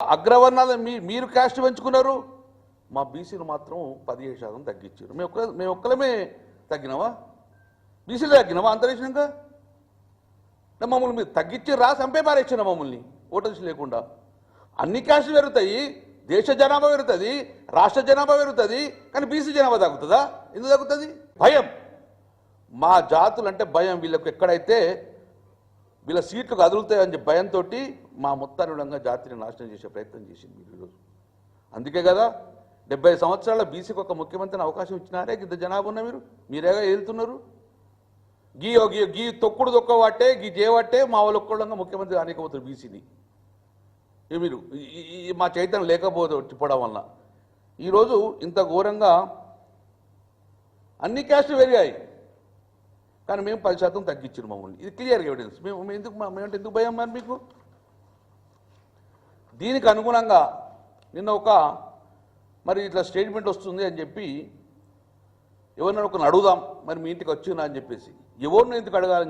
అగ్రవర్ణాలు మీరు క్యాస్ట్ పెంచుకున్నారు, మా బీసీలు మాత్రం 17% తగ్గించారు. మేము ఒక్కలమే తగ్గినావా? బీసీలు తగ్గినావా అంతరేసినాక? మమ్మల్ని మీరు తగ్గించి చంపే పారేసిన మమ్మల్ని ఓటర్స్ లేకుండా. అన్ని క్యాస్టులు పెరుగుతాయి, దేశ జనాభా పెరుగుతుంది, రాష్ట్ర జనాభా పెరుగుతుంది, కానీ బీసీ జనాభా తగ్గుతుందా? ఎందుకు తగ్గుతుంది? భయం. మా జాతులు అంటే భయం. వీళ్ళకు ఎక్కడైతే వీళ్ళ సీట్లు కదులుతాయని చెప్పి భయంతో మా మొత్తానుడంగా జాతిని నాశనం చేసే ప్రయత్నం చేసింది మీరు ఈరోజు. అందుకే కదా 70 సంవత్సరాల బీసీకి ఒక ముఖ్యమంత్రిని అవకాశం ఇచ్చినారే. ఇంత జనాభా ఉన్న మీరేగా వెళ్తున్నారు. గీ తొక్కుడు తొక్కవాటే గీ చేయబట్టే మా వాళ్ళు ఒక్కడంగా ముఖ్యమంత్రి కానికపోతారు బీసీని. మీరు మా చైతన్యం లేకపోవడం వల్ల ఈరోజు ఇంత ఘోరంగా అన్ని క్యాస్టులు పెరిగాయి, కానీ మేము 10% తగ్గించారు మమ్మల్ని. ఇది క్లియర్గా ఎవిడెన్స్. మేమంటే ఎందుకు భయం మరి మీకు? దీనికి అనుగుణంగా నిన్న మరి ఇట్లా స్టేట్మెంట్ వస్తుంది అని చెప్పి ఎవరినైనా ఒకరిని అడుగుదాం, మరి మీ ఇంటికి వచ్చినా అని చెప్పేసి. ఎవరిని ఎందుకు అడగాలని